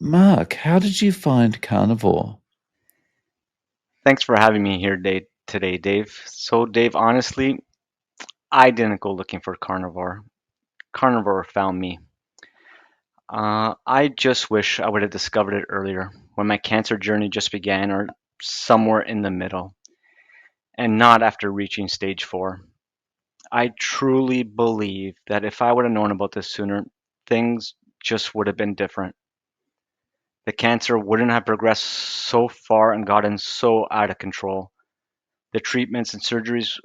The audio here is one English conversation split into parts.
Mark, how did you find carnivore? Thanks for having me here today, Dave. So, Dave, honestly, I didn't go looking for carnivore. Carnivore found me. I just wish I would have discovered it earlier, when my cancer journey just began, or somewhere in the middle, and not after reaching stage 4. I truly believe that if I would have known about this sooner, things just would have been different. The cancer wouldn't have progressed so far and gotten so out of control. The treatments and surgeries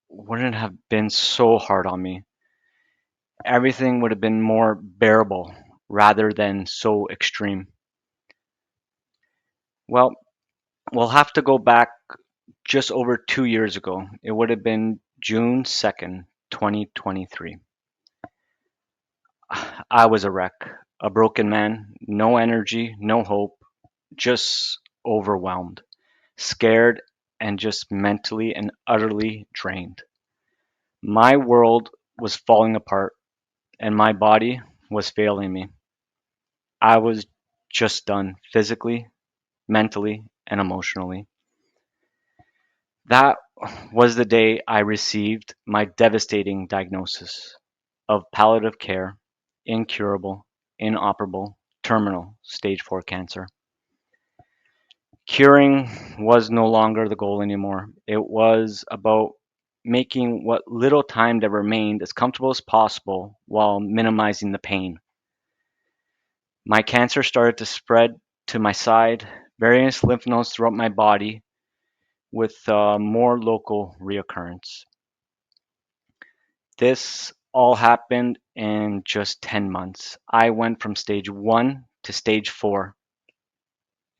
wouldn't have been so hard on me. Everything would have been more bearable rather than so extreme. Well, we'll have to go back just over 2 years ago. It would have been June 2nd, 2023. I was a wreck, a broken man, no energy, no hope, just overwhelmed, scared, and just mentally and utterly drained. My world was falling apart and my body was failing me. I was just done physically, mentally, and emotionally. That was the day I received my devastating diagnosis of palliative care, incurable, inoperable, terminal stage 4 cancer. Curing was no longer the goal anymore. It was about making what little time that remained as comfortable as possible while minimizing the pain. My cancer started to spread to my side, various lymph nodes throughout my body, with more local reoccurrence. This all happened in just 10 months. I went from stage 1 to stage 4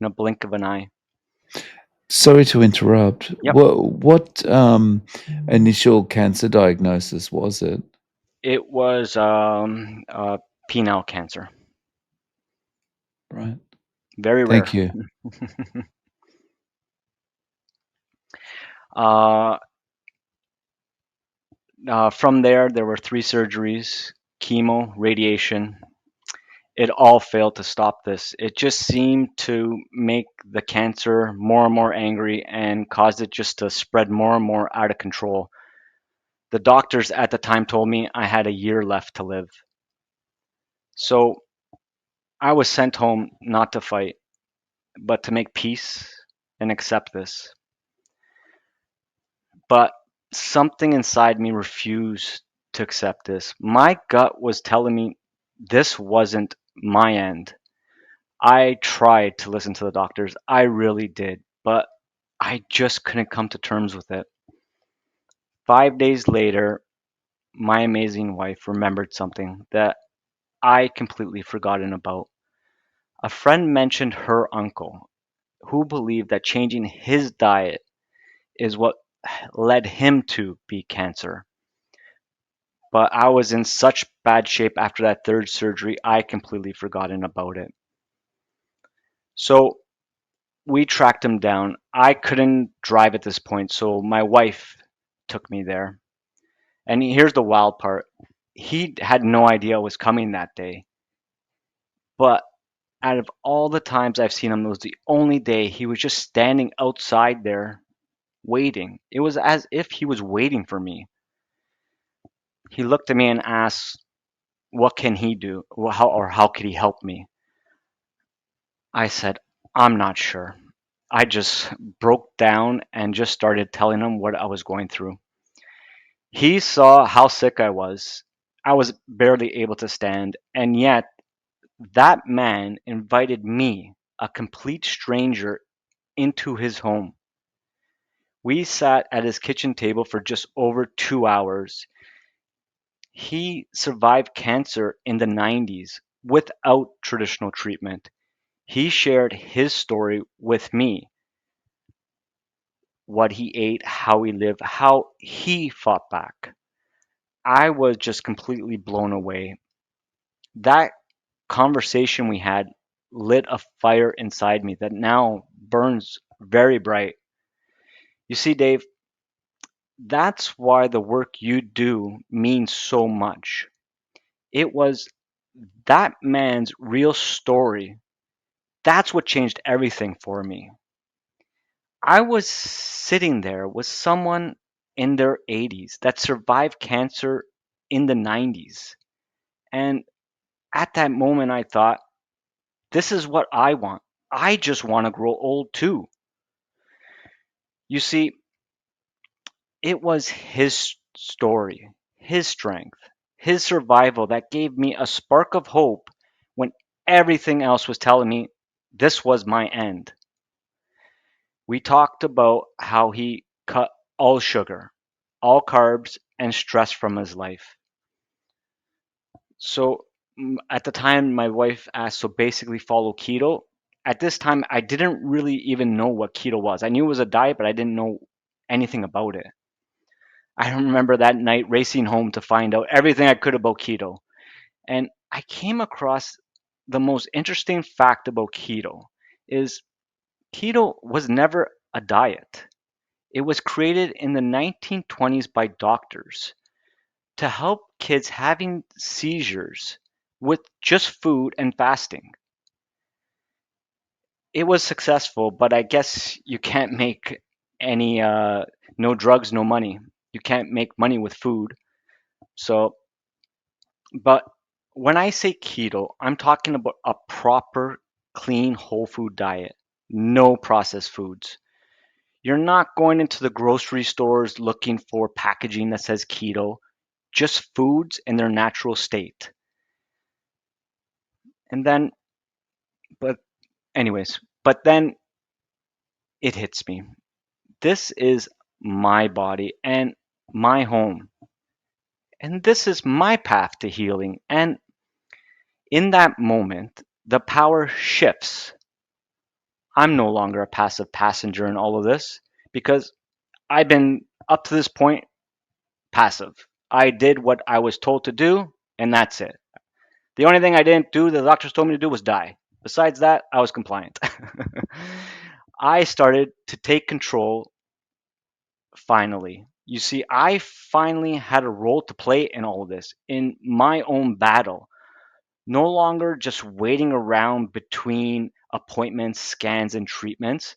in a blink of an eye. Sorry to interrupt. Yep, What initial cancer diagnosis was it? it was penile cancer. Right. Very Thank rare. you. Uh, from there were 3 surgeries, chemo, radiation. It all failed to stop this. It just seemed to make the cancer more and more angry and caused it just to spread more and more out of control. The doctors at the time told me I had a year left to live. So I was sent home not to fight, but to make peace and accept this. But something inside me refused to accept this. My gut was telling me this wasn't my end. I tried to listen to the doctors. I really did, but I just couldn't come to terms with it. 5 days later, my amazing wife remembered something that I completely forgotten about. A friend mentioned her uncle, who believed that changing his diet is what led him to beat cancer. But I was in such bad shape after that third surgery, I completely forgotten about it. So we tracked him down. I couldn't drive at this point, so my wife took me there. And here's the wild part. He had no idea it was coming that day. But out of all the times I've seen him, it was the only day he was just standing outside there waiting. It was as if he was waiting for me. He looked at me and asked, "What can he do? How could he help me?" I said, "I'm not sure." I just broke down and just started telling him what I was going through. He saw how sick I was. I was barely able to stand, and yet that man invited me, a complete stranger, into his home. We sat at his kitchen table for just over 2 hours. He survived cancer in the 90s without traditional treatment. He shared his story with me, what he ate, how he lived, how he fought back. I was just completely blown away. That conversation we had lit a fire inside me that now burns very bright. You see, Dave, that's why the work you do means so much. It was that man's real story that's what changed everything for me. I was sitting there with someone in their 80s that survived cancer in the 90s. And at that moment, I thought, this is what I want. I just want to grow old too. You see, it was his story, his strength, his survival that gave me a spark of hope when everything else was telling me this was my end. We talked about how he cut all sugar, all carbs, and stress from his life. So at the time, my wife asked, so basically follow keto. At this time, I didn't really even know what keto was. I knew it was a diet, but I didn't know anything about it. I remember that night racing home to find out everything I could about keto. And I came across the most interesting fact about keto is keto was never a diet. It was created in the 1920s by doctors to help kids having seizures with just food and fasting. It was successful, but I guess you can't make any no drugs, no money. You can't make money with food. So, but when I say keto, I'm talking about a proper, clean, whole food diet, no processed foods. You're not going into the grocery stores looking for packaging that says keto, just foods in their natural state. And then, but, but then it hits me. This is my body and my home. And this is my path to healing. And in that moment, the power shifts. I'm no longer a passive passenger in all of this because I've been up to this point passive. I did what I was told to do, and that's it. The only thing I didn't do that the doctors told me to do was die. Besides that, I was compliant. I started to take control finally. You see, I finally had a role to play in all of this, in my own battle. No longer just waiting around between appointments, scans, and treatments.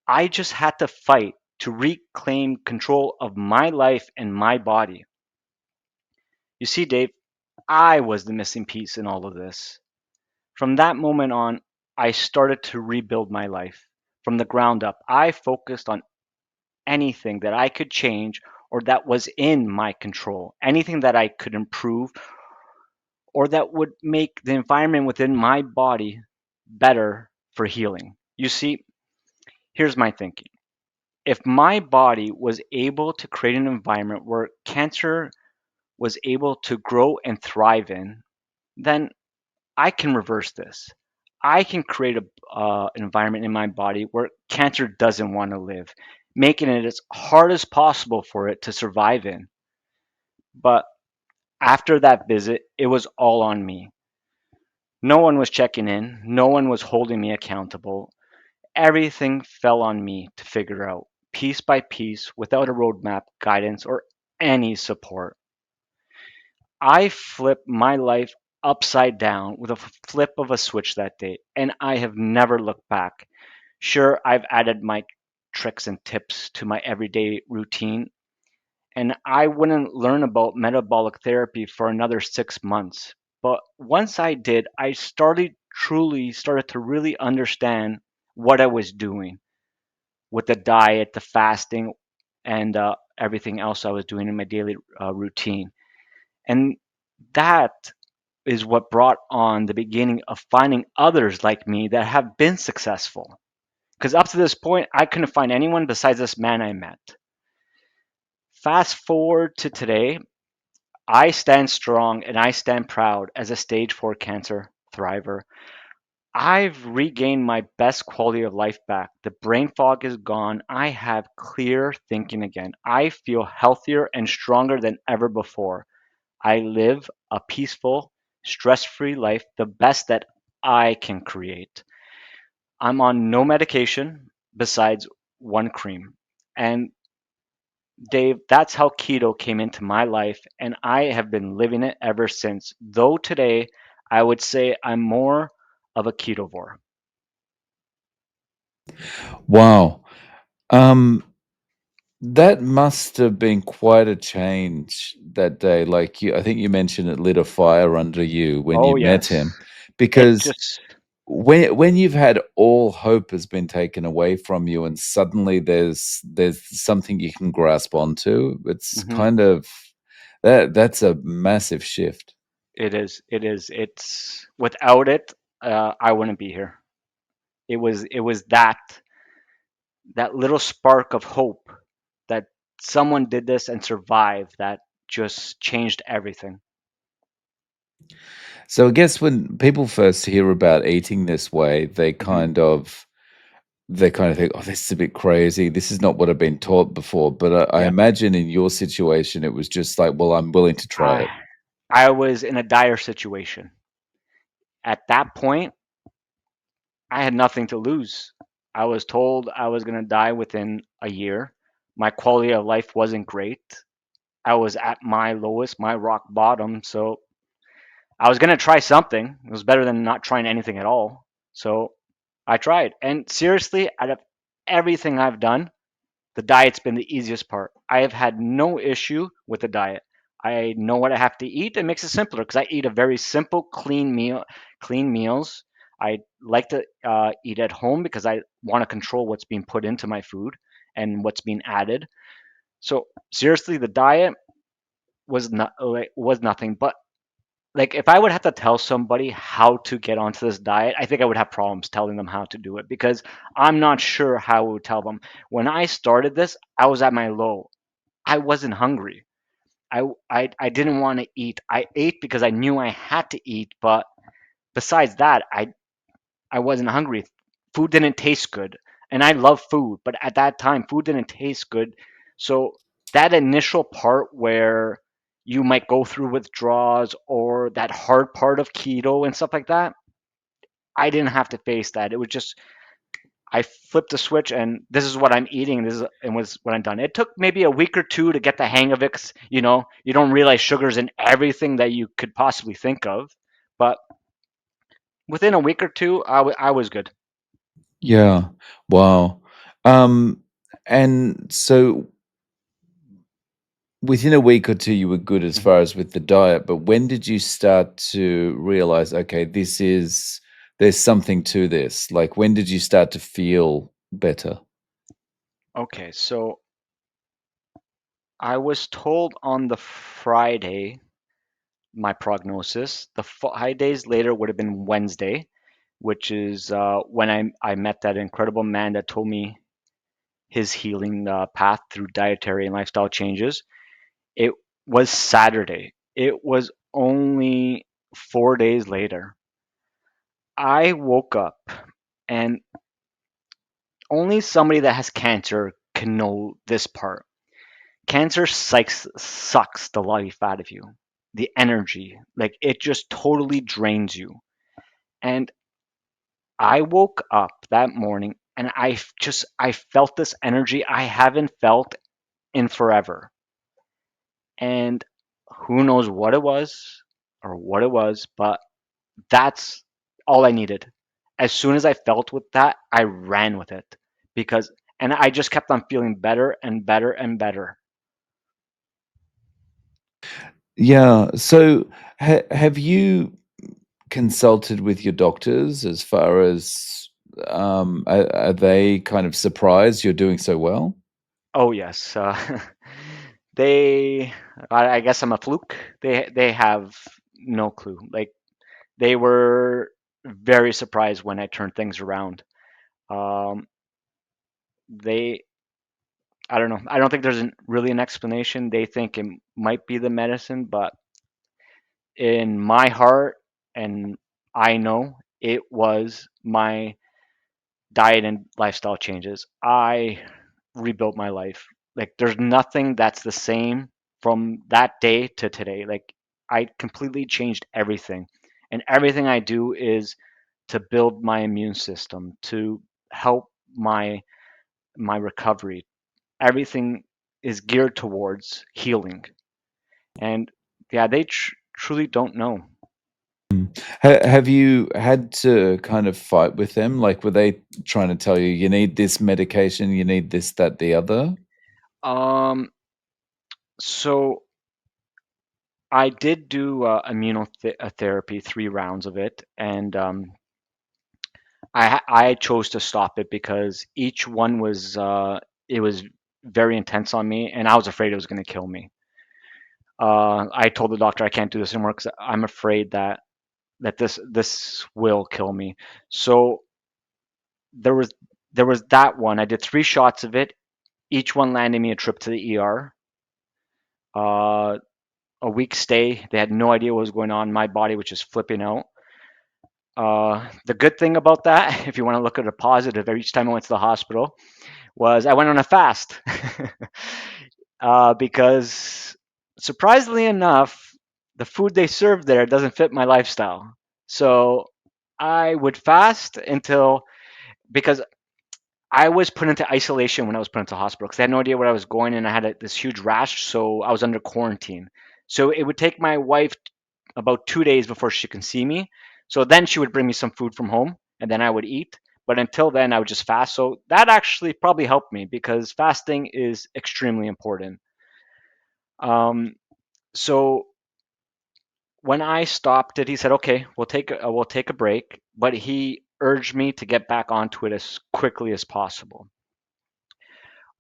I just had to fight to reclaim control of my life and my body. You see, Dave, I was the missing piece in all of this. From that moment on, I started to rebuild my life from the ground up. I focused on anything that I could change or that was in my control, anything that I could improve or that would make the environment within my body better for healing. You see, here's my thinking. If my body was able to create an environment where cancer was able to grow and thrive in, then I can reverse this. I can create an environment in my body where cancer doesn't want to live, making it as hard as possible for it to survive in. But after that visit, it was all on me. No one was checking in, no one was holding me accountable. Everything fell on me to figure out, piece by piece, without a roadmap, guidance, or any support. I flipped my life upside down with a flip of a switch that day, and I have never looked back. Sure, I've added my tricks and tips to my everyday routine, and I wouldn't learn about metabolic therapy for another 6 months. But once I did, I started to really understand what I was doing with the diet, the fasting, and everything else I was doing in my daily routine. And that is what brought on the beginning of finding others like me that have been successful. Because up to this point, I couldn't find anyone besides this man I met. Fast forward to today, I stand strong and I stand proud as a stage 4 cancer thriver. I've regained my best quality of life back. The brain fog is gone. I have clear thinking again. I feel healthier and stronger than ever before. I live a peaceful, stress free life, the best that I can create. I'm on no medication besides one cream. And Dave, that's how keto came into my life, and I have been living it ever since. Though today, I would say I'm more of a ketovore. Wow. Um, that must have been quite a change that day. Like I think you mentioned it lit a fire under you when Oh you met yes, him, it because just when you've had all hope has been taken away from you, and suddenly there's something you can grasp onto, it's mhm. kind of that's a massive shift. It's without it, I wouldn't be here. It was that little spark of hope that someone did this and survived that just changed everything. So I guess when people first hear about eating this way, Hmm. they kind of think, "Oh, this is a bit crazy. This is not what I've been taught before." But I Yeah. imagine in your situation, it was just like, "Well, I'm willing to try I it." I was in a dire situation. At that point, I had nothing to lose. I was told I was going to die within a year. My quality of life wasn't great. I was at my lowest, my rock bottom. So I was going to try something. It was better than not trying anything at all. So I tried. And seriously, out of everything I've done, the diet's been the easiest part. I have had no issue with the diet. I know what I have to eat. It makes it simpler because I eat a very simple, clean meals. I like to eat at home because I want to control what's being put into my food and what's being added. So seriously, the diet was nothing. But like, if I would have to tell somebody how to get onto this diet, I think I would have problems telling them how to do it because I'm not sure how I would tell them. When I started this, I was at my low. I wasn't hungry. I didn't want to eat. I ate because I knew I had to eat, but besides that, I wasn't hungry. Food didn't taste good. And I love food, but at that time food didn't taste good. So that initial part where you might go through withdrawals or that hard part of keto and stuff like that, I didn't have to face that. It was just I flipped the switch and this is what I'm eating. This is and was what I'm done. It took maybe a week or two to get the hang of it 'cause, you don't realize sugar's in everything that you could possibly think of. But within a week or two, I was good. Yeah. Wow. Um, and so within a week or two, you were good as Mhm. far as with the diet, but when did you start to realize, okay, there's something to this? Like, when did you start to feel better? Okay, so I was told on the Friday my prognosis. The 5 days later would have been Wednesday, which is when I met that incredible man that told me his healing path through dietary and lifestyle changes. It was Saturday. It was only 4 days later. I woke up, and only somebody that has cancer can know this part. Cancer sucks the life out of you, the energy. Like, it just totally drains you. And I woke up that morning and I felt this energy I haven't felt in forever. And who knows what it was or what it was, but that's all I needed. As soon as I felt with that, I ran with it because and I just kept on feeling better and better and better. Yeah. So have you consulted with your doctors as far as are they kind of surprised you're doing so well? Oh yes, they. I guess I'm a fluke. They have no clue. Like, they were very surprised when I turned things around. Um, they. I don't know. I don't think there's really an explanation. They think it might be the medicine, but in my heart, and I know it was my diet and lifestyle changes. I rebuilt my life. Like, there's nothing that's the same from that day to today. Like, I completely changed everything. And everything I do is to build my immune system, to help my recovery. Everything is geared towards healing. And yeah, they truly don't know. Have you had to kind of fight with them? Like, were they trying to tell you, you need this medication, you need this, that, the other? Um, so I did do immunotherapy, 3 rounds of it, and I chose to stop it because each one was it was very intense on me, and I was afraid it was going to kill me. I told the doctor I can't do this anymore because I'm afraid that this will kill me. So there was there was that one. I did 3 shots of it. Each one landed me a trip to the ER. Uh, a week stay. They had no idea what was going on. My body was just flipping out. The good thing about that, if you want to look at a positive, each time I went to the hospital, was I went on a fast. Because surprisingly enough, the food they serve there doesn't fit my lifestyle. So I would fast until, because I was put into isolation when I was put into hospital because they had no idea where I was going, and I had this huge rash, so I was under quarantine. So it would take my wife about 2 days before she can see me. So then she would bring me some food from home, and then I would eat. But until then, I would just fast. So that actually probably helped me because fasting is extremely important. Um, so when I stopped it, he said, "Okay, we'll take a break," but he urged me to get back onto it as quickly as possible.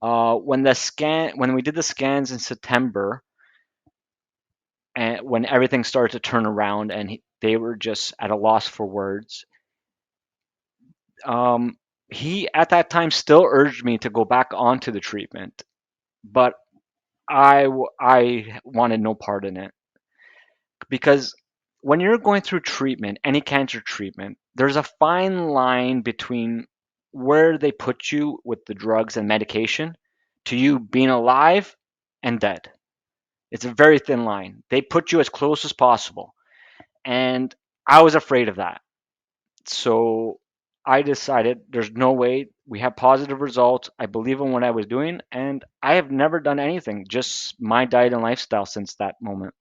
When we did the scans in September, and when everything started to turn around, and they were just at a loss for words, um, he at that time still urged me to go back onto the treatment, but I wanted no part in it because when you're going through treatment, any cancer treatment, there's a fine line between where they put you with the drugs and medication to you being alive and dead. It's a very thin line. They put you as close as possible. And I was afraid of that. So I decided there's no way. We have positive results. I believe in what I was doing. And I have never done anything, just my diet and lifestyle since that moment.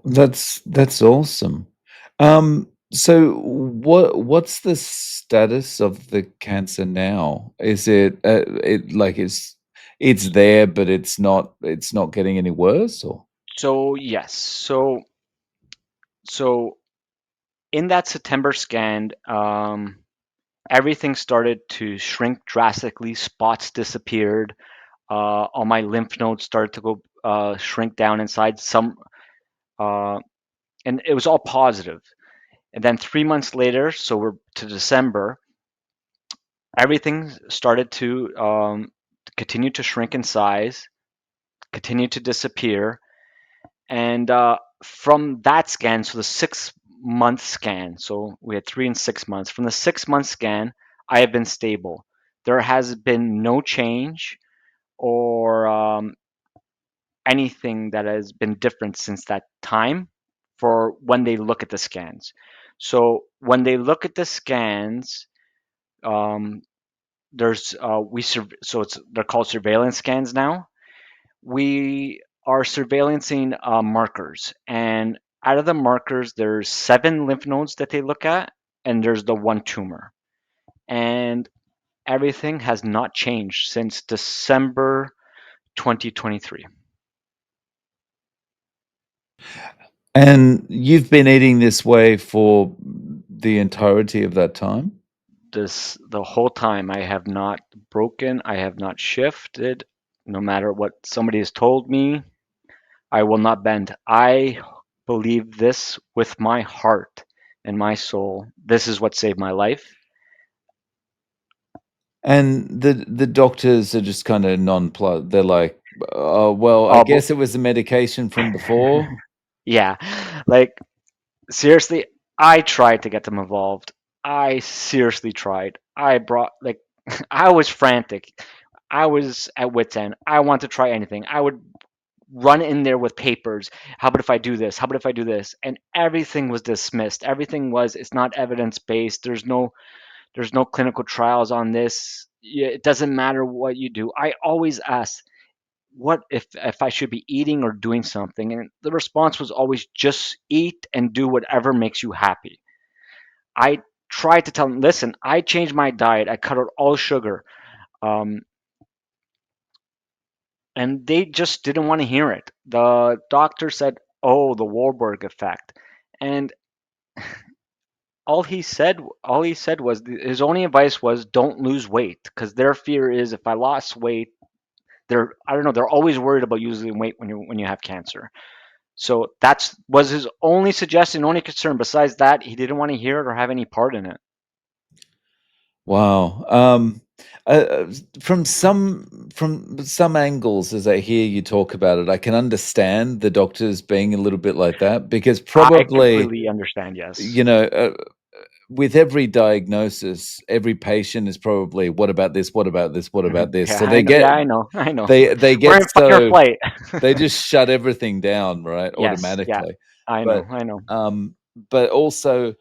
That's awesome. So what's the status of the cancer now? Is it like it's there, but it's not getting any worse, or? So, yes. So in that September scan, everything started to shrink drastically. Spots disappeared. All my lymph nodes started to go shrink down inside. Uh, and it was all positive. And then 3 months later, so we're to December, everything started to continue to shrink in size, continue to disappear. And from that scan, so the 6 month scan, so we had 3 and 6 months. From the 6 month scan, I have been stable. There has been no change or anything that has been different since that time for when they look at the scans. So when they look at the scans, um, there's so it's they're called surveillance scans now. We are surveillancing markers, and out of the markers, there's 7 lymph nodes that they look at, and there's the one tumor, and everything has not changed since December 2023. And you've been eating this way for the entirety of that time? The whole time I have not broken, I have not shifted. No matter what somebody has told me, I will not bend. I believe this with my heart and my soul. This is what saved my life. And the doctors are just kinda nonplussed. They're like, "Oh, well, I Oh, but guess it was the medication from before." yeah, like seriously, I tried to get them involved. I seriously tried. I brought like I was frantic. I was at wit's end. I want to try anything. I would run in there with papers. How about if I do this? How about if I do this? And everything was dismissed. Everything was it's not evidence based. There's no clinical trials on this. It doesn't matter what you do. I always ask, what if I should be eating or doing something? And the response was always just eat and do whatever makes you happy. I tried to tell them, listen, I changed my diet. I cut out all sugar. Um, and they just didn't want to hear it. The doctor said, "Oh, the Warburg effect," and all he said was his only advice was don't lose weight because their fear is if I lost weight, they're I don't know they're always worried about losing weight when you have cancer. So that's was his only suggestion, only concern. Besides that, he didn't want to hear it or have any part in it. Wow. From some angles, as I hear you talk about it, I can understand the doctors being a little bit like that because I probably, completely understand. Yes. you know, with every diagnosis, every patient is probably, "What about this? What about this? What about this?" Yeah, So I they know. Yeah, get I know. I know. they We're get in fight or so flight. they just shut everything down, right, Yes. Yeah. automatically. I know. But, I know. but also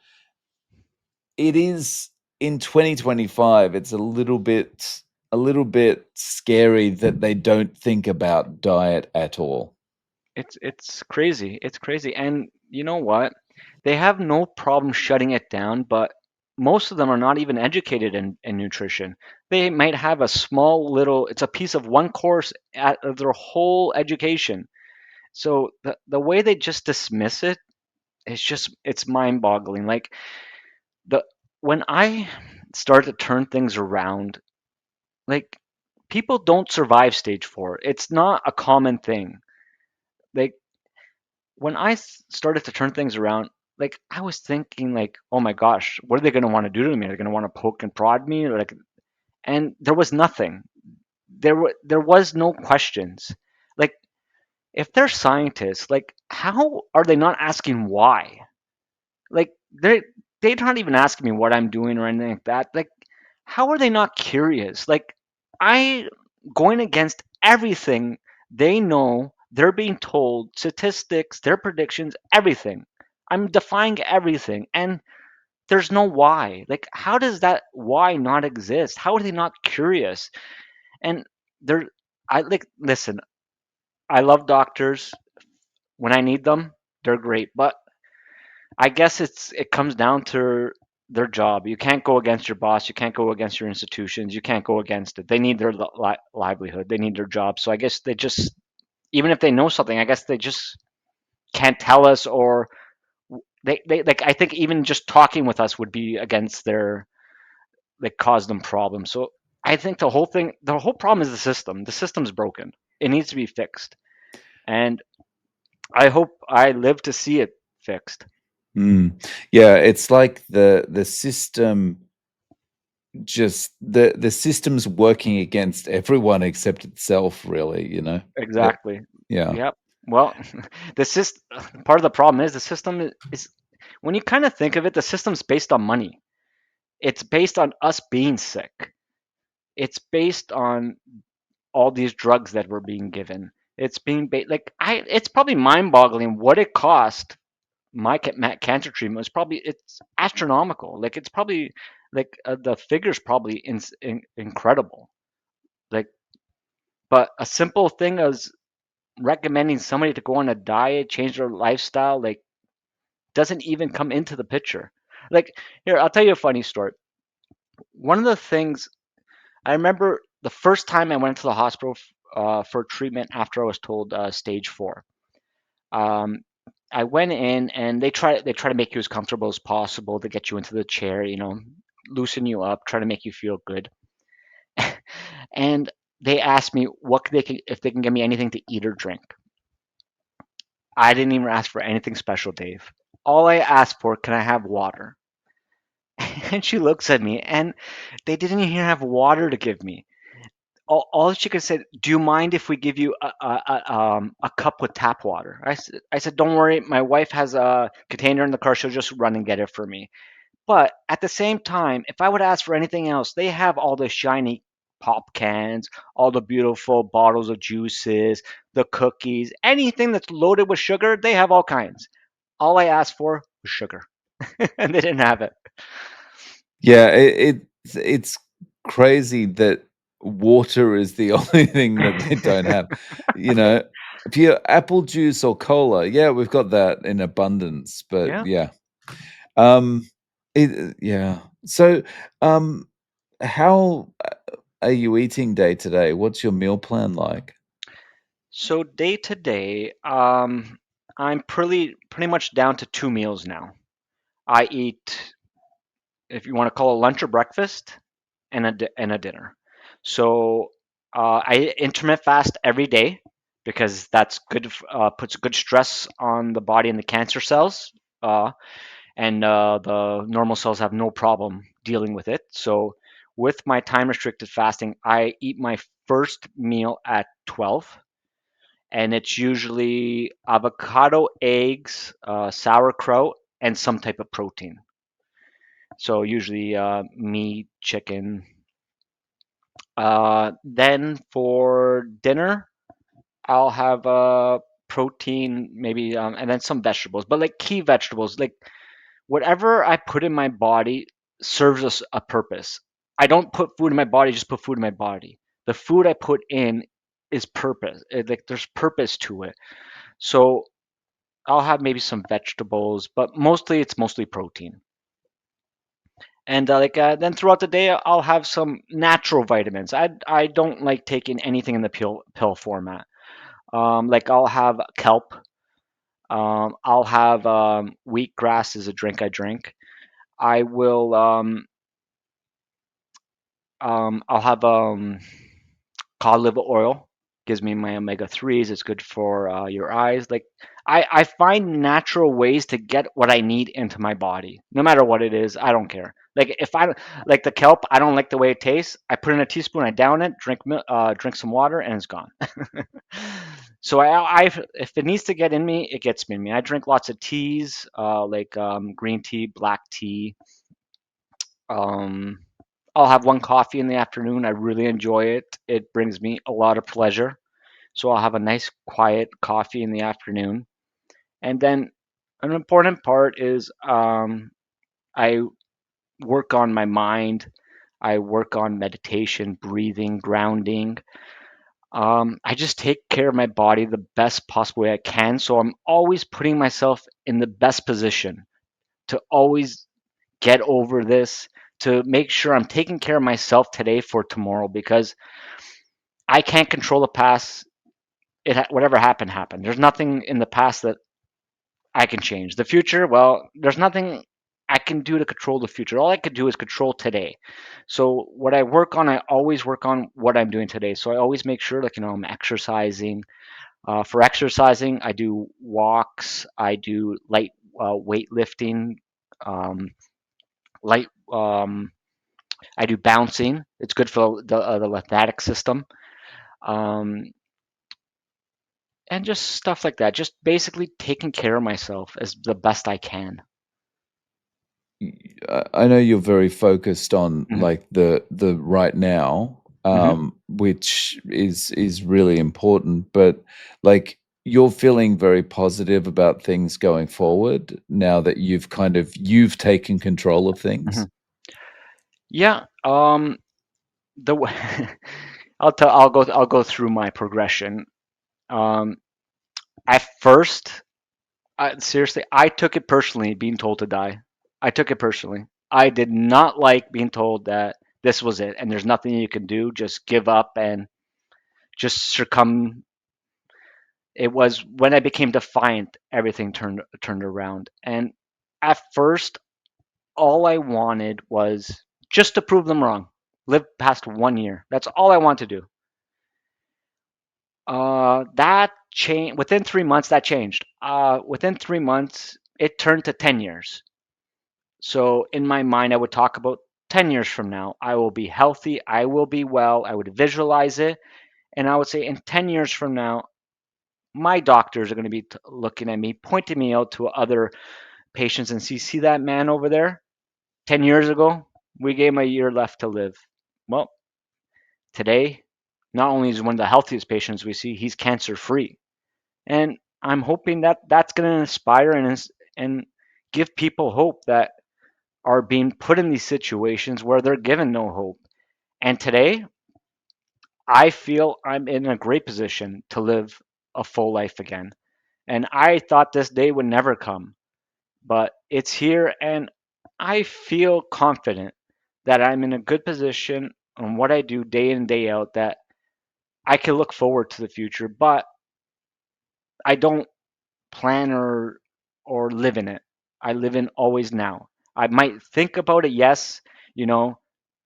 it is in 2025, it's a little bit scary that they don't think about diet at all. It's crazy. It's crazy. And you know what? They have no problem shutting it down, but most of them are not even educated in nutrition. They might have a small little, it's a piece of one course out of their whole education. So the way they just dismiss it is just it's mind-boggling. Like the when I start to turn things around, like people don't survive stage 4. It's not a common thing. Like when I started to turn things around, like I was thinking, like, oh my gosh, what are they going to want to do to me? Are they going to want to poke and prod me? Or like, and there was nothing. There was no questions. Like, if they're scientists, like, how are they not asking why? Like, they're not even asking me what I'm doing or anything like that. Like, how are they not curious? Like, I going against everything they know. They're being told statistics, their predictions, everything. I'm defying everything, and there's no why. Like, how does that why not exist? How are they not curious? And they're, I like, listen, I love doctors. When I need them, they're great. But I guess it comes down to their job. You can't go against your boss. You can't go against your institutions. You can't go against it. They need their livelihood. They need their job. So I guess they just, even if they know something, I guess they just can't tell us, or they like. I think even just talking with us would be against their, like, cause them problems. So I think the whole problem is the system. The system's broken. It needs to be fixed, and I hope I live to see it fixed. Mm. Yeah, it's like the system, just the system's working against everyone except itself, really, you know? It Exactly. Yeah. Yep. Well, the system, part of the problem is the system is when you kind of think of it, the system's based on money. It's based on us being sick. It's based on all these drugs that we're being given. It's being like I. It's probably mind-boggling what it cost. Cancer treatment was probably it's astronomical. Like it's probably like the figures probably incredible. Like, but a simple thing as recommending somebody to go on a diet, change their lifestyle, like doesn't even come into the picture. Like here, I'll tell you a funny story. One of the things I remember the first time I went to the hospital for treatment after I was told stage 4. Um, I went in and they try to make you as comfortable as possible to get you into the chair, loosen you up, try to make you feel good. And they asked me if they can give me anything to eat or drink. I didn't even ask for anything special, Dave. All I asked for, can I have water? And she looks at me, and they didn't even have water to give me. All she could say, "Do you mind if we give you a cup with tap water?" I said, "Don't worry, my wife has a container in the car. She'll just run and get it for me." But at the same time, if I would ask for anything else, they have all the shiny pop cans, all the beautiful bottles of juices, the cookies, anything that's loaded with sugar, they have all kinds. All I asked for was sugar, and they didn't have it. Yeah, it's crazy that water is the only thing that they don't have. You know, if you apple juice or cola, yeah, we've got that in abundance, but Yeah. yeah. Um, yeah. So, um, how are you eating day to day? What's your meal plan like? So day to day, I'm pretty much down to two meals now. I eat, if you want to call it lunch or breakfast, and a dinner. So I intermittent fast every day because that's good. Puts good stress on the body and the cancer cells, and the normal cells have no problem dealing with it. So with my time restricted fasting, I eat my first meal at 12, and it's usually avocado, eggs, sauerkraut, and some type of protein. So usually meat, chicken. Then for dinner, I'll have protein, maybe, and then some vegetables, but like key vegetables, like whatever I put in my body serves us a purpose. I don't put food in my body, just put food in my body. The food I put in is purpose. Like there's purpose to it. So I'll have maybe some vegetables, but mostly it's mostly protein. And then throughout the day, I'll have some natural vitamins. I don't like taking anything in the pill format. Like I'll have kelp. I'll have wheatgrass is a drink I drink. I will. I'll have cod liver oil. Gives me my omega threes. It's good for your eyes. Like I find natural ways to get what I need into my body, no matter what it is. I don't care. Like if I like the kelp, I don't like the way it tastes. I put in a teaspoon, I down it, drink some water, and it's gone. So if it needs to get in me, it gets me in me. I drink lots of teas, like green tea, black tea. Um, I'll have one coffee in the afternoon. I really enjoy it. It brings me a lot of pleasure. So I'll have a nice quiet coffee in the afternoon. And then an important part is I work on my mind. I work on meditation, breathing, grounding. I just take care of my body the best possible way I can. So I'm always putting myself in the best position to always get over this, to make sure I'm taking care of myself today for tomorrow because I can't control the past. Whatever happened happened. There's nothing in the past that I can change. The future, well, there's nothing I can do to control the future. All I could do is control today. So what I work on, I always work on what I'm doing today. So I always make sure, like I'm exercising. For exercising, I do walks. I do light weightlifting. Um, light. I do bouncing. It's good for the lymphatic system. Um, and just stuff like that. Just basically taking care of myself as the best I can. I know you're very focused on Hmm. like the right now, Hmm. which is really important, but like you're feeling very positive about things going forward now that you've taken control of Hmm. things. Yeah. The I'll go through my progression. Um, at first, seriously, I took it personally being told to die. I took it personally. I did not like being told that this was it and there's nothing you can do. Just give up and just succumb. It was when I became defiant, everything turned around. And at first, all I wanted was just to prove them wrong. Live past 1 year. That's all I want to do. That changed within 3 months. That changed. Within 3 months, it turned to 10 years. So in my mind, I would talk about 10 years from now. I will be healthy. I will be well. I would visualize it, and I would say in 10 years from now, my doctors are going to be looking at me, pointing me out to other patients, and see that man over there. 10 years ago, we gave him a year left to live. Well, today, not only is he one of the healthiest patients we see, he's cancer free. And I'm hoping that that's going to inspire and give people hope that are being put in these situations where they're given no hope. And today, I feel I'm in a great position to live a full life again. And I thought this day would never come, but it's here, and I feel confident that I'm in a good position on what I do day in and day out, that I can look forward to the future, but I don't plan or live in it. I live in always now. I might think about it, yes, you know,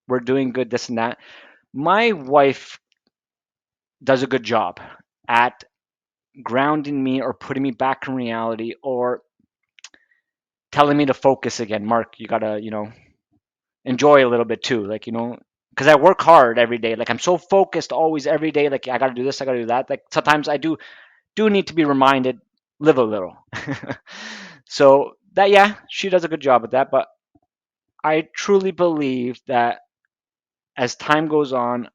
we're doing good, this and that. My wife does a good job at grounding me or putting me back in reality or telling me to focus again. Mark, you gotta, enjoy a little bit too. Like, because I work hard every day. Like I'm so focused always every day. Like I gotta do this, I gotta do that. Like sometimes I do need to be reminded, live a little. So that, yeah, she does a good job at that. But I truly believe that as time goes on,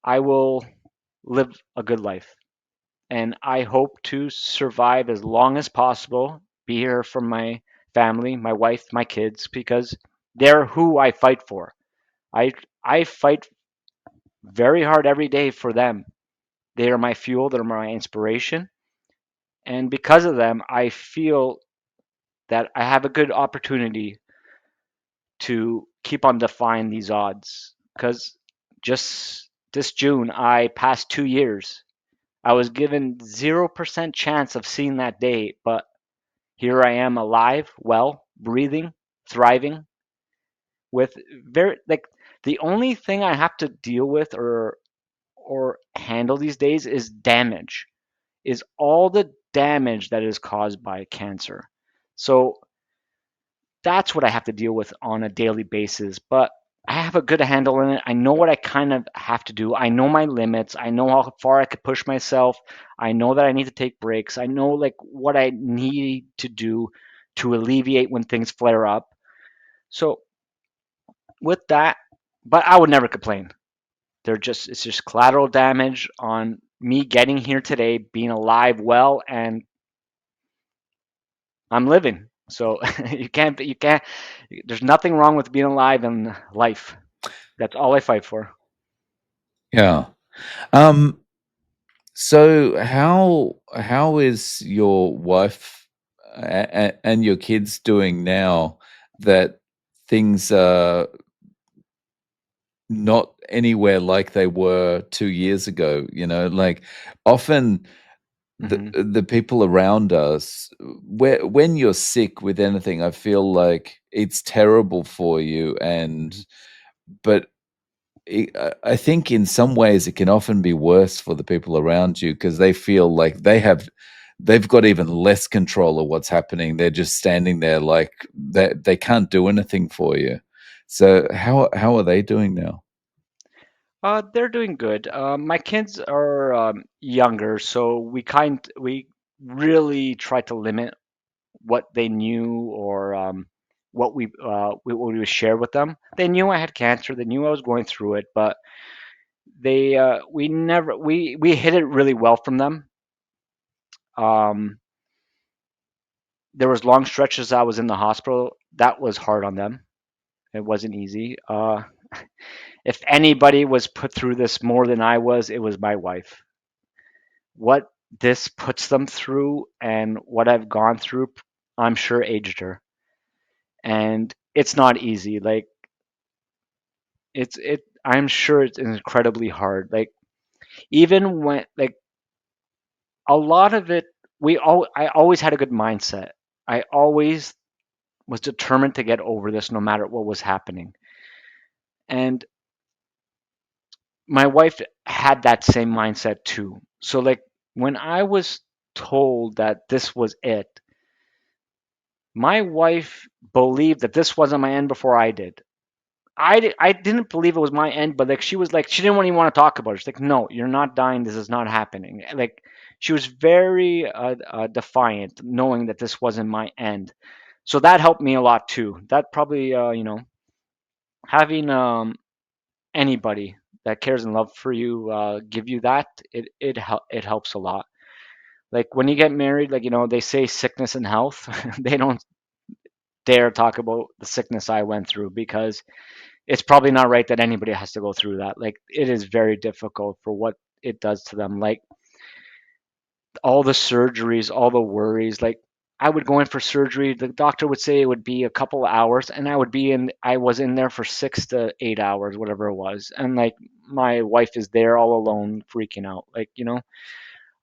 I will live a good life. And I hope to survive as long as possible, be here for my family, my wife, my kids, because they're who I fight for. I I fight very hard every day for them. They are my fuel, they're my inspiration, and because of them, I feel that I have a good opportunity to keep on defying these odds. Because just this June, I passed 2 years. I was given 0% chance of seeing that day, but here I am alive, well, breathing, thriving, with very, like, the only thing I have to deal with or handle these days is damage, is all the damage that is caused by cancer. So that's what I have to deal with on a daily basis. But I have a good handle on it. I know what I kind of have to do. I know my limits. I know how far I could push myself. I know that I need to take breaks. I know like what I need to do to alleviate when things flare up. So with that, but I would never complain. It's just collateral damage on me getting here today, being alive, well, and I'm living. So you can't. There's nothing wrong with being alive in life. That's all I fight for. Yeah. Um, so how is your wife and your kids doing now that things are not anywhere like they were 2 years ago, like, often Hmm. the people around us, when you're sick with anything, I feel like it's terrible for you, but I think in some ways it can often be worse for the people around you because they feel like they've got even less control of what's happening. They're just standing there like they can't do anything for you. So how are they doing now? They're doing good. My kids are younger, so we really try to limit what they knew or what we would share with them. They knew I had cancer. They knew I was going through it, but they we never we hid it really well from them. Um, there was long stretches I was in the hospital. That was hard on them. It wasn't easy. If anybody was put through this more than I was, it was my wife. What this puts them through and what I've gone through, I'm sure aged her. And it's not easy. Like I'm sure it's incredibly hard. Like even when like a lot of it I always had a good mindset. I always was determined to get over this no matter what was happening. And my wife had that same mindset too. So like when I was told that this was it, my wife believed that this wasn't my end before I did. I didn't believe it was my end, but like she was like she didn't even want to talk about it. She's like, "No, you're not dying. This is not happening." Like she was very defiant, knowing that this wasn't my end. So that helped me a lot too. That probably having anybody that cares and love for you give you that, it helps a lot. Like when you get married, like they say sickness and health. They don't. dare talk about the sickness I went through, because it's probably not right that anybody has to go through that. Like, it is very difficult for what it does to them. Like, all the surgeries, all the worries. Like, I would go in for surgery. The doctor would say it would be a couple of hours, and I was in there for 6 to 8 hours, whatever it was. And like, my wife is there all alone, freaking out. Like,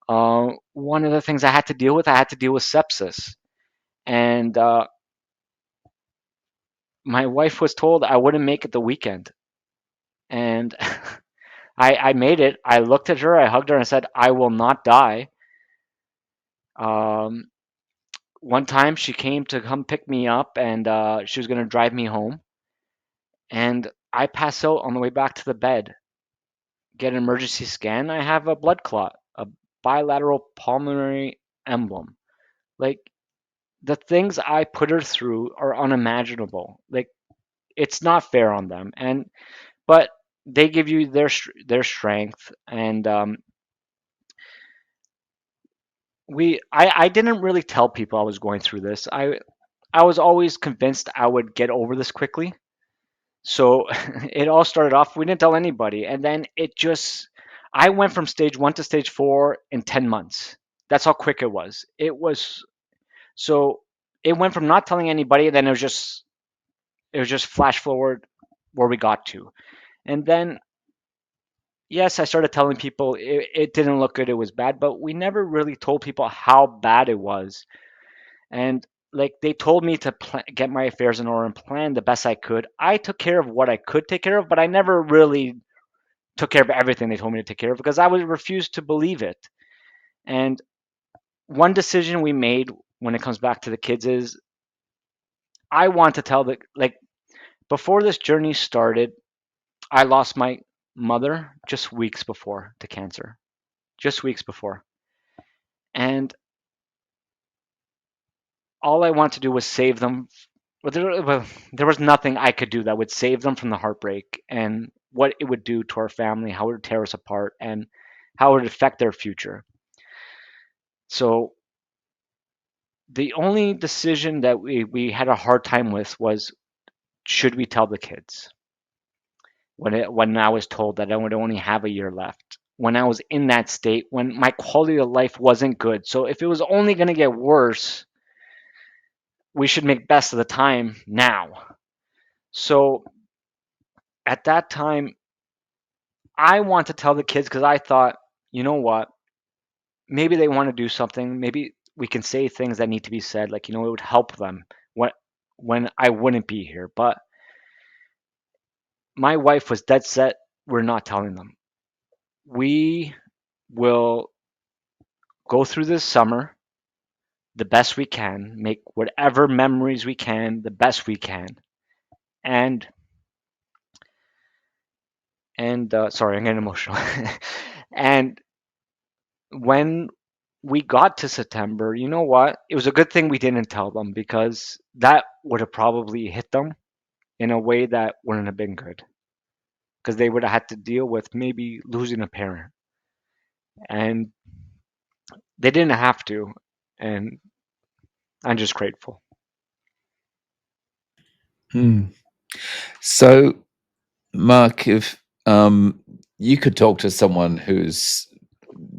one of the things I had to deal with sepsis. And my wife was told I wouldn't make it the weekend. And I made it. I looked at her, I hugged her, and said, I will not die. Um, One time she came to come pick me up, and she was going to drive me home. And I pass out on the way back to the bed, get an emergency scan. I have a blood clot, a bilateral pulmonary embolum. Like, the things I put her through are unimaginable. Like, it's not fair on them. But they give you their strength. And I didn't really tell people I was going through this. I was always convinced I would get over this quickly. So it all started off, we didn't tell anybody. And then I went from stage 1 to stage 4 in 10 months. That's how quick it was. So it went from not telling anybody, and then it was just flash forward where we got to. And then, yes, I started telling people it didn't look good, it was bad, but we never really told people how bad it was. And like, they told me to get my affairs in order and plan the best I could. I took care of what I could take care of, but I never really took care of everything they told me to take care of, because I would refuse to believe it. And one decision we made when it comes back to the kids is, I want to tell like, before this journey started, I lost my mother just weeks before to cancer, just weeks before. And all I want to do was save them. There was nothing I could do that would save them from the heartbreak and what it would do to our family, how it would tear us apart, and how it would affect their future. So the only decision that we had a hard time with was, should we tell the kids? When I was told that I would only have a year left, when I was in that state, when my quality of life wasn't good. So if it was only going to get worse, we should make best of the time now. So at that time, I want to tell the kids, because I thought, you know what? Maybe they want to do something. Maybe we can say things that need to be said. Like, it would help them when I wouldn't be here. But my wife was dead set. We're not telling them. We will go through this summer the best we can, make whatever memories we can, the best we can. And sorry, I'm getting emotional. And when we got to September, you know what? It was a good thing we didn't tell them, because that would have probably hit them in a way that wouldn't have been good, because they would have had to deal with maybe losing a parent. And they didn't have to. And I'm just grateful. Hmm. So, Mark, if you could talk to someone who's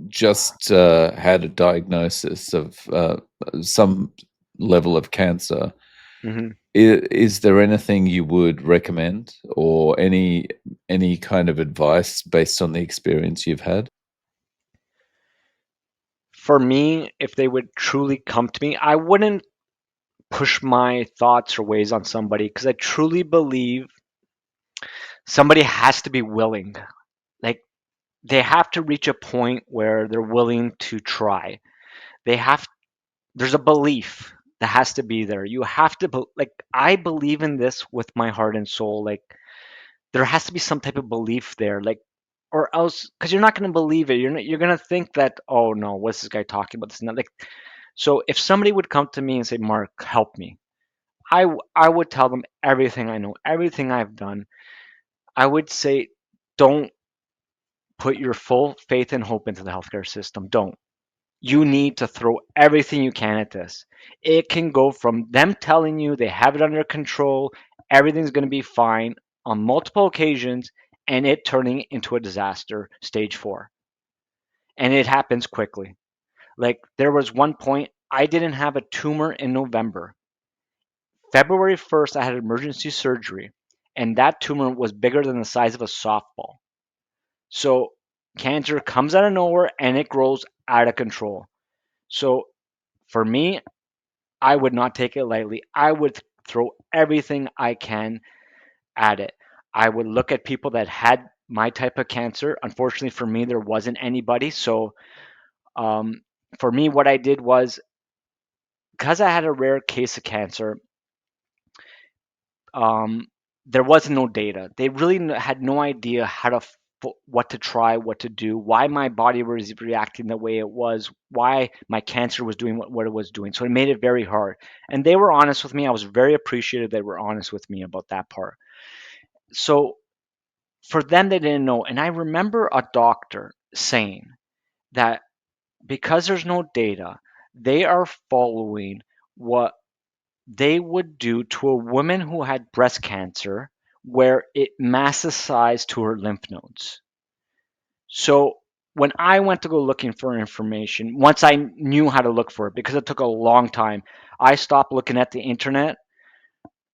just had a diagnosis of some level of cancer, Hmm. is there anything you would recommend, or any kind of advice based on the experience you've had? For me, if they would truly come to me, I wouldn't push my thoughts or ways on somebody, because I truly believe somebody has to be willing. Like, they have to reach a point where they're willing to try. They have There's a belief that has to be there. You have to like, I believe in this with my heart and soul. Like, there has to be some type of belief there. Like, or else, because you're not going to believe it. You're going to think that, oh no, what's this guy talking about? This and that. Like, so if somebody would come to me and say, Mark, help me, I would tell them everything I know, everything I've done. I would say, don't put your full faith and hope into the healthcare system. Don't. You need to throw everything you can at this. It can go from them telling you they have it under control, everything's going to be fine on multiple occasions, and it turning into a disaster, stage 4. And it happens quickly. Like there was one point I didn't have a tumor in November. February 1st, I had emergency surgery, and that tumor was bigger than the size of a softball. So cancer comes out of nowhere and it grows out of control. So for me, I would not take it lightly. I would throw everything I can at it. I would look at people that had my type of cancer. Unfortunately for me, there wasn't anybody. So um, for me, what I did was because I had a rare case of cancer, um, there was no data. They really had no idea how to what to try, what to do, why my body was reacting the way it was, why my cancer was doing what it was doing. So it made it very hard. And they were honest with me. I was very appreciative they were honest with me about that part. So for them, they didn't know. And I remember a doctor saying that because there's no data, they are following what they would do to a woman who had breast cancer where it metastasized to her lymph nodes. So when I went to go looking for information, once I knew how to look for it, because it took a long time, I stopped looking at the internet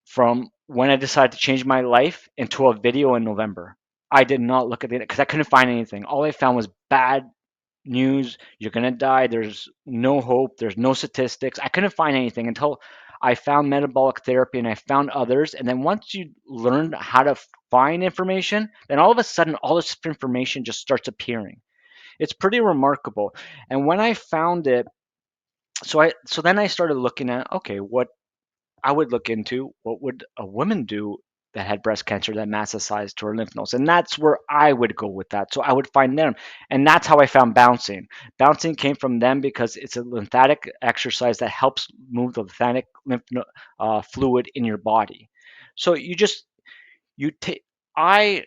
from when I decided to change my life into a video in November. I did not look at it because I couldn't find anything. All I found was bad news. You're gonna die. There's no hope. There's no statistics. I couldn't find anything until I found metabolic therapy and I found others. And then once you learn how to find information, then all of a sudden all this information just starts appearing. It's pretty remarkable. And when I found it, so then I started looking at, okay, what I would look into, what would a woman do that had breast cancer that metastasized to her lymph nodes? And that's where I would go with that. So I would find them. And that's how I found bouncing. Bouncing came from them because it's a lymphatic exercise that helps move the lymphatic fluid in your body. So you take, I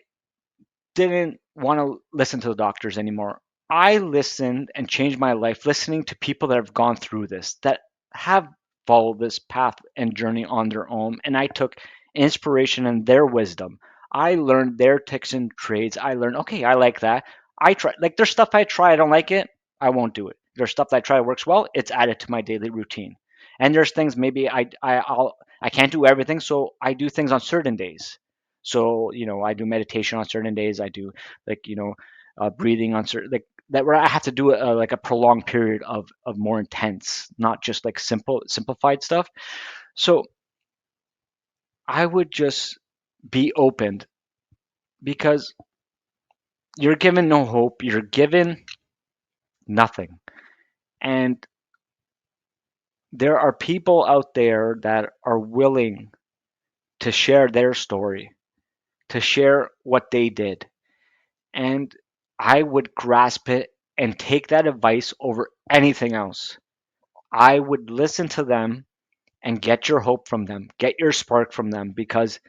didn't want to listen to the doctors anymore. I listened and changed my life listening to people that have gone through this, that have followed this path and journey on their own. And I took inspiration in their wisdom. I learned their tips and trades. I learned, okay, I like that. I try, like, there's stuff I try, I don't like it, I won't do it. There's stuff that I try works well, it's added to my daily routine. And there's things maybe I can't do everything, so I do things on certain days. So, I do meditation on certain days. I do like, breathing on certain, like that, where I have to do like a prolonged period of more intense, not just like simplified stuff. So I would just be opened because you're given no hope. You're given nothing. And there are people out there that are willing to share their story, to share what they did. And I would grasp it and take that advice over anything else. I would listen to them and get your hope from them, get your spark from them, because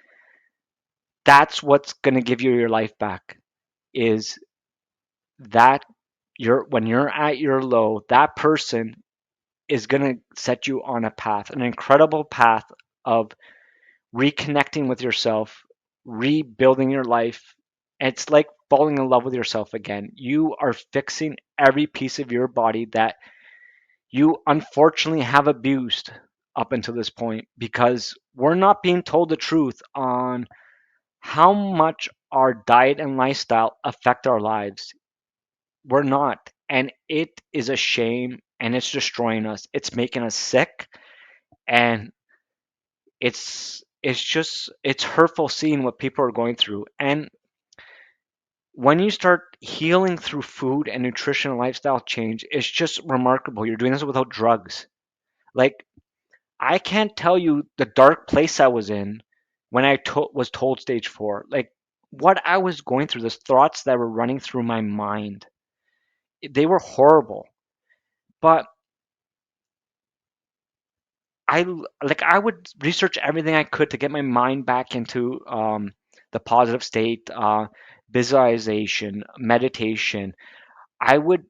that's what's going to give you your life back. Is that when you're at your low, that person is going to set you on a path, an incredible path of reconnecting with yourself, rebuilding your life. It's like falling in love with yourself again. You are fixing every piece of your body that you unfortunately have abused up until this point, because we're not being told the truth on how much our diet and lifestyle affect our lives. We're not. And it is a shame and it's destroying us. It's making us sick, and it's hurtful seeing what people are going through. And when you start healing through food and nutrition and lifestyle change, it's just remarkable. You're doing this without drugs. Like, I can't tell you the dark place I was in when was told stage 4. Like, what I was going through, the thoughts that were running through my mind, they were horrible. But I would research everything I could to get my mind back into the positive state, visualization, meditation. I would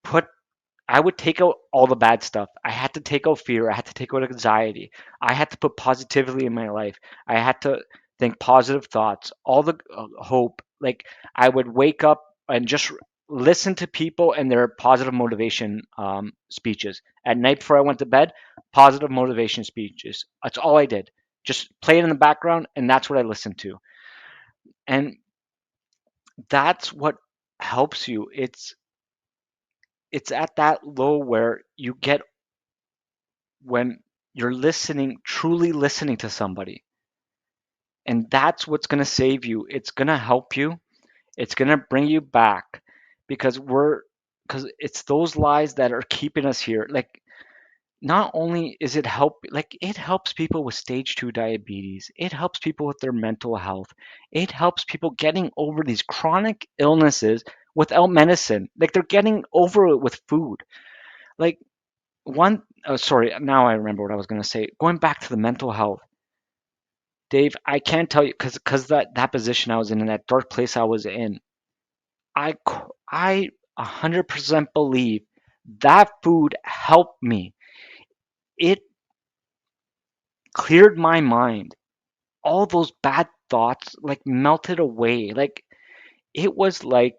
put I would take out all the bad stuff. I had to take out fear. I had to take out anxiety. I had to put positivity in my life. I had to think positive thoughts, all the hope. Like I would wake up and just listen to people and their positive motivation speeches. At night before I went to bed, positive motivation speeches. That's all I did. Just play it in the background, and that's what I listened to. And that's what helps you. It's at that low where you get when you're listening, truly listening to somebody. And that's what's going to save you. It's going to help you. It's going to bring you back because because it's those lies that are keeping us here. Like, not only is it like it helps people with stage 2 diabetes, it helps people with their mental health, it helps people getting over these chronic illnesses without medicine. Like, they're getting over it with food. Like, sorry, now I remember what I was going to say. Going back to the mental health, Dave, I can't tell you because that position I was in that dark place I was in, I 100% believe that food helped me. It cleared my mind. All those bad thoughts like melted away. Like, it was like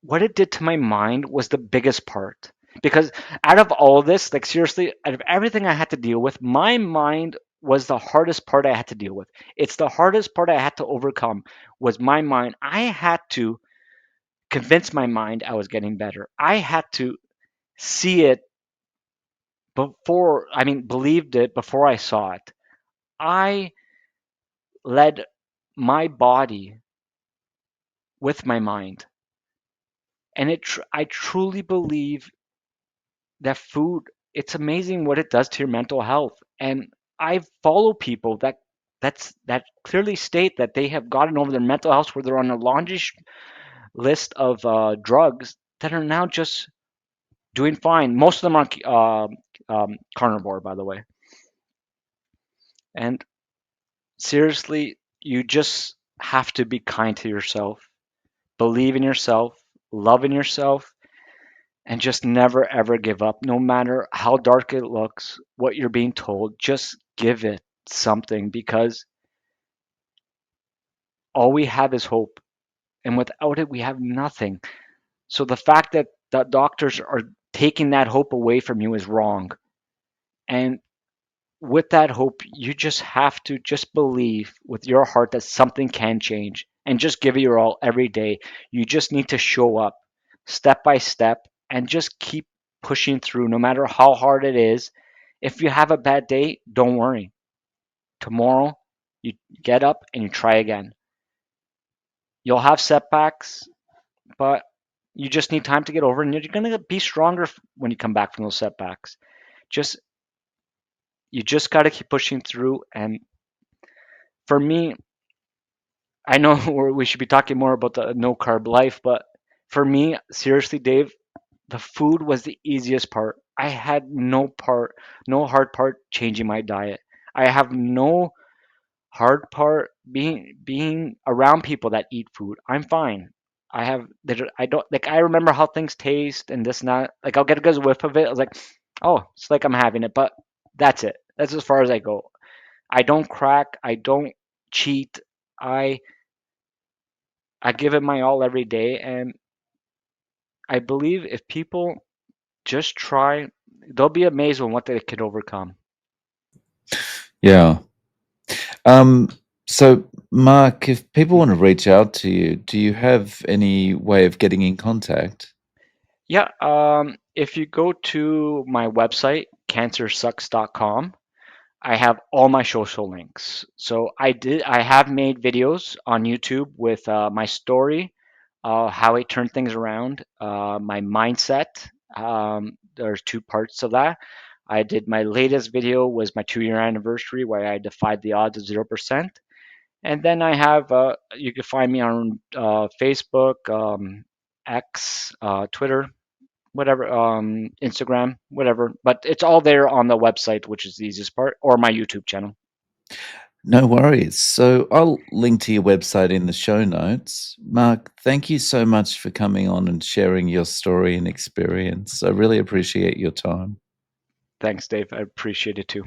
what it did to my mind was the biggest part. Because out of all this, like seriously, out of everything I had to deal with, my mind was the hardest part I had to deal with. It's the hardest part I had to overcome was my mind. I had to convince my mind I was getting better. I had to see it believed it before I saw it. I led my body with my mind. And I truly believe that food, it's amazing what it does to your mental health. And I follow people that clearly state that they have gotten over their mental health where they're on a laundry list of drugs that are now just doing fine. Most of them are carnivore, by the way. And seriously, you just have to be kind to yourself, believe in yourself, love in yourself, and just never ever give up. No matter how dark it looks, what you're being told, just give it something because all we have is hope. And without it, we have nothing. So the fact that the doctors are taking that hope away from you is wrong. And with that hope, you just have to just believe with your heart that something can change and just give it your all every day. You just need to show up step by step and just keep pushing through no matter how hard it is. If you have a bad day, don't worry. Tomorrow, you get up and you try again. You'll have setbacks, but you just need time to get over, and you're going to be stronger when you come back from those setbacks. Just you just got to keep pushing through. And for me, I know we should be talking more about the no carb life, but for me, seriously, Dave, the food was the easiest part. I had no hard part changing my diet. I have no hard part being around people that eat food. I'm fine. I don't like I remember how things taste and this and that. Like I'll get a good whiff of it. I was like, oh, it's like I'm having it, but that's it. That's as far as I go. I don't crack. I don't cheat. I I give it my all every day, and I believe if people just try, they'll be amazed on what they can overcome. Yeah. Um, so, Mark, if people want to Mhm. reach out to you, do you have any way of getting in contact? Yeah, if you go to my website, cancersucks.com, I have all my social links. So I have made videos on YouTube with my story, how I turned things around, my mindset. There's two parts of that. I did my latest video was my 2 year anniversary where I defied the odds of 0%. And then I have you can find me on Facebook, X, Twitter, whatever, Instagram, whatever. But it's all there on the website, which is the easiest part, or my YouTube channel. No worries. So I'll link to your website in the show notes. Mark, thank you so much for coming on and sharing your story and experience. I really appreciate your time. Thanks, Dave. I appreciate it too.